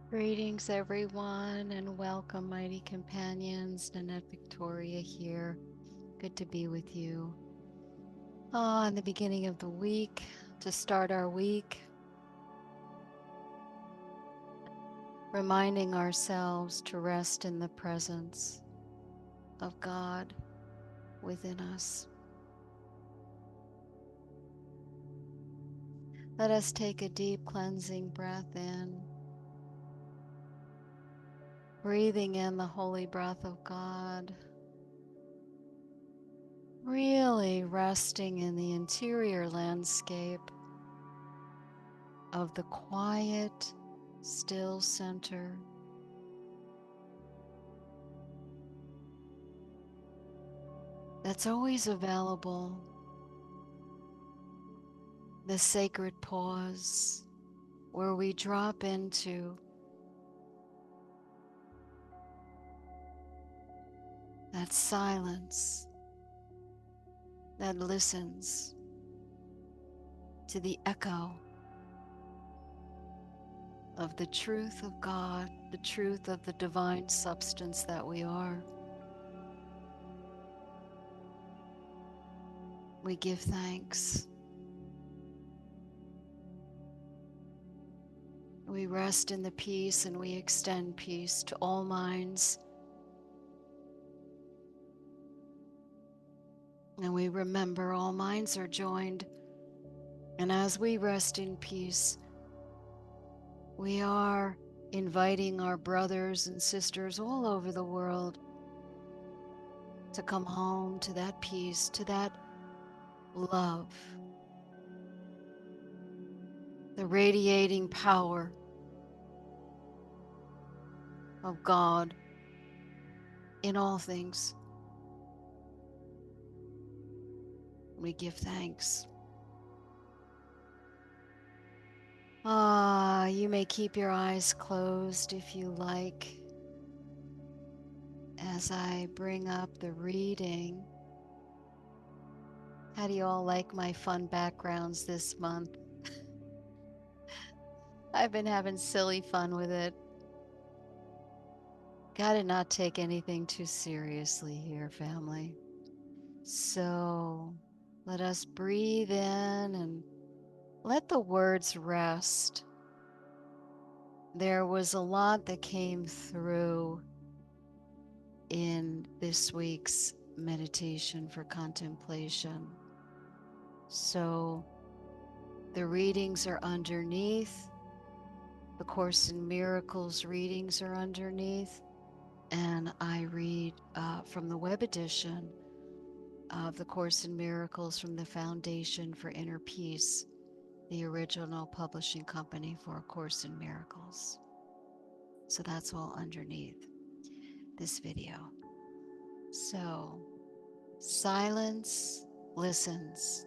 Greetings, everyone, and welcome, mighty companions. Nanette Victoria here. Good to be with you. In the beginning of the week, to start our week, reminding ourselves to rest in the presence of God within us. Let us take a deep cleansing breath in, breathing in the holy breath of God. Really resting in the interior landscape of the quiet, still center. That's always available. The sacred pause where we drop into that silence that listens to the echo of the truth of God, the truth of the divine substance that we are. We give thanks. We rest in the peace and we extend peace to all minds. And we remember all minds are joined. And as we rest in peace, we are inviting our brothers and sisters all over the world to come home to that peace, to that love, the radiating power of God in all things. We give thanks. You may keep your eyes closed if you like as I bring up the reading. How do you all like my fun backgrounds this month? I've been having silly fun with it. Gotta not take anything too seriously here, family. So let us breathe in and let the words rest. There was a lot that came through in this week's meditation for contemplation. So the readings are underneath. The Course in Miracles readings are underneath. And I read from the web edition of the Course in Miracles from the Foundation for Inner Peace, the original publishing company for A Course in Miracles. So that's all underneath this video. So silence listens.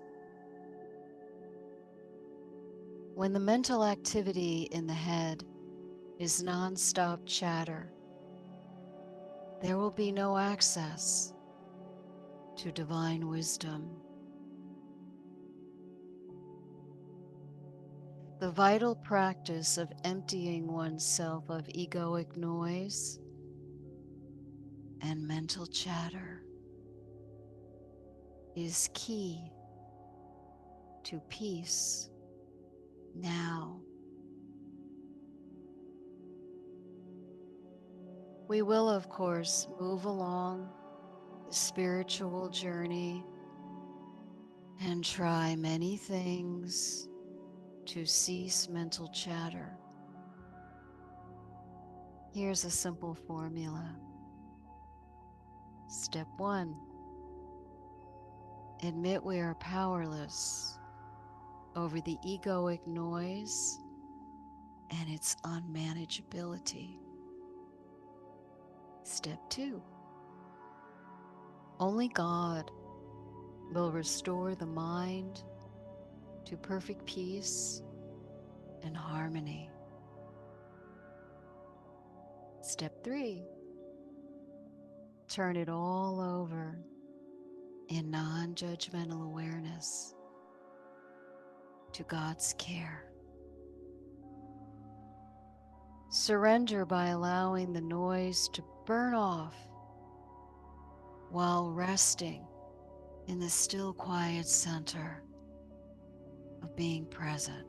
When the mental activity in the head is nonstop chatter, there will be no access to divine wisdom. The vital practice of emptying oneself of egoic noise and mental chatter is key to peace now. We will, of course, move along the spiritual journey and try many things to cease mental chatter. Here's a simple formula. Step 1, admit we are powerless over the egoic noise and its unmanageability. Step 2, only God will restore the mind to perfect peace and harmony. Step 3, turn it all over in non-judgmental awareness to God's care. Surrender by allowing the noise to burn off while resting in the still, quiet center of being present.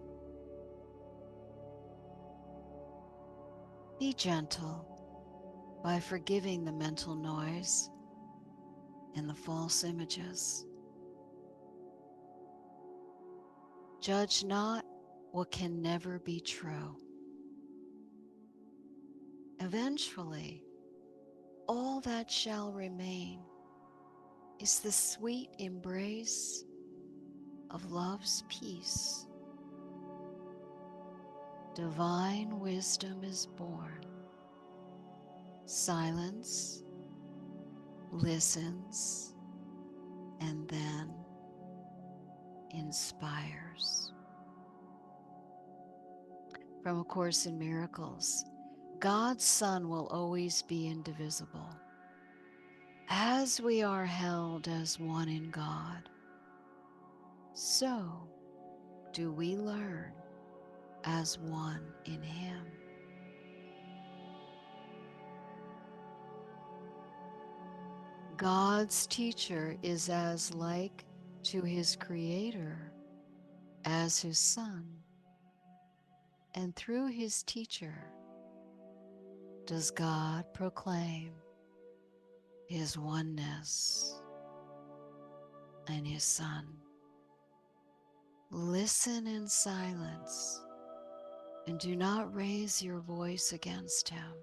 Be gentle by forgiving the mental noise and the false images. Judge not what can never be true. Eventually, all that shall remain is the sweet embrace of love's peace. Divine wisdom is born. Silence, listens, and then inspires. From A Course in Miracles, God's Son will always be indivisible. As we are held as one in God, so do we learn as one in Him. God's teacher is as like to his Creator as his Son, and through his teacher does God proclaim his oneness and his Son. Listen in silence and do not raise your voice against him,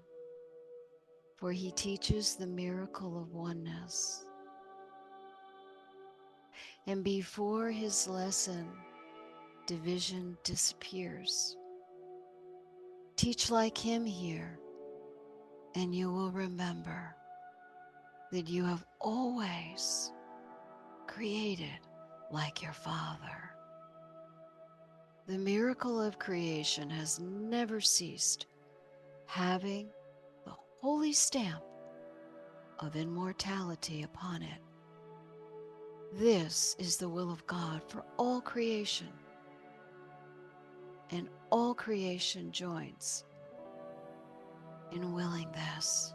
for he teaches the miracle of oneness. And before his lesson, division disappears. Teach like him here, and you will remember that you have always created like your Father. The miracle of creation has never ceased, having the holy stamp of immortality upon it. This is the will of God for all creation, and all creation joins in willing this.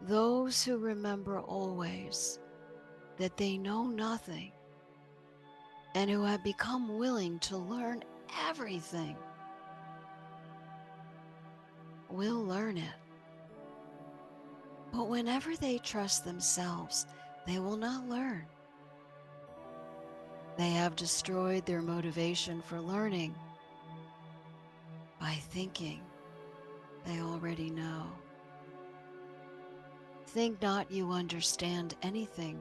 Those who remember always that they know nothing and who have become willing to learn everything will learn it. But whenever they trust themselves, they will not learn. They have destroyed their motivation for learning by thinking they already know. Think not you understand anything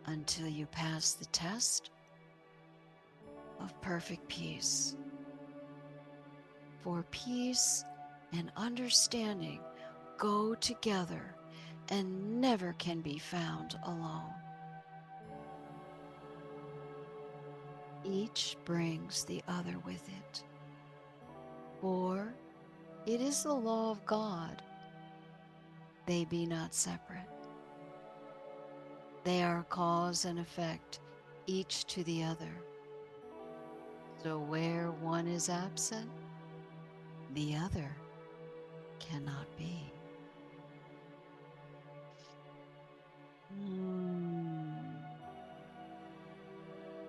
until you pass the test of perfect peace. For peace and understanding go together and never can be found alone. Each brings the other with it. For it is the law of God, they be not separate. They are cause and effect, each to the other. So where one is absent, the other cannot be.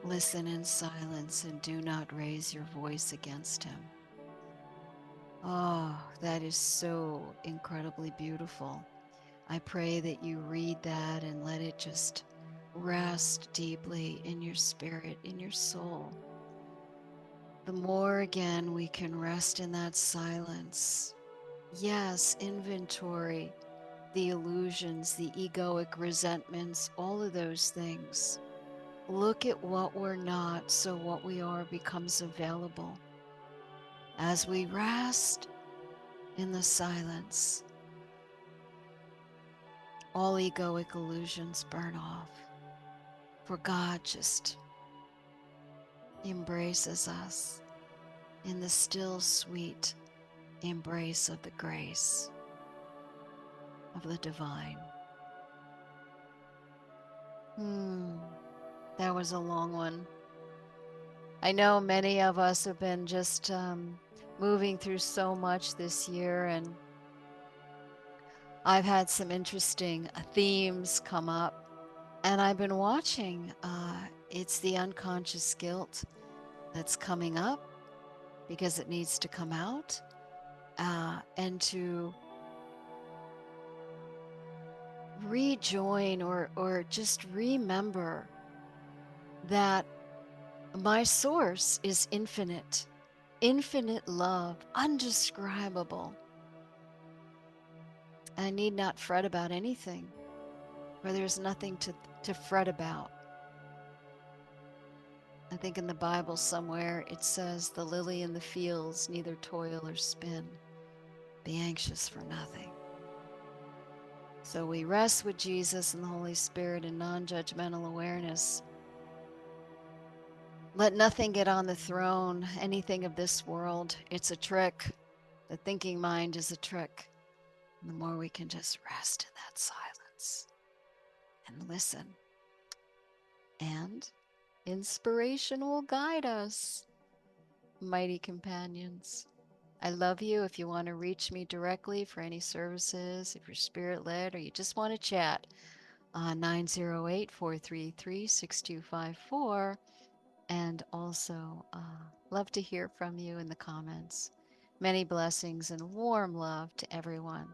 Listen in silence and do not raise your voice against him. Oh, that is so incredibly beautiful. I pray that you read that and let it just rest deeply in your spirit, in your soul. The more again we can rest in that silence. Yes, inventory the illusions, the egoic resentments, all of those things. Look at what we're not, so what we are becomes available. As we rest in the silence, all egoic illusions burn off, for God just embraces us in the still, sweet embrace of the grace of the divine. That was a long one. I know many of us have been just moving through so much this year, and I've had some interesting themes come up. And I've been watching, it's the unconscious guilt that's coming up because it needs to come out, and to rejoin or just remember that my source is infinite, infinite love, undescribable. I need not fret about anything, for there's nothing to fret about. I think in the Bible somewhere it says, the lily in the fields neither toil or spin. Be anxious for nothing. So we rest with Jesus and the Holy Spirit in non-judgmental awareness. Let nothing get on the throne, anything of this world. It's a trick. The thinking mind is a trick. And the more we can just rest in that silence and listen, and inspiration will guide us, mighty companions. I love you. If you want to reach me directly for any services, if you're spirit led or you just want to chat, 908 433 6254. And also, love to hear from you in the comments. Many blessings and warm love to everyone.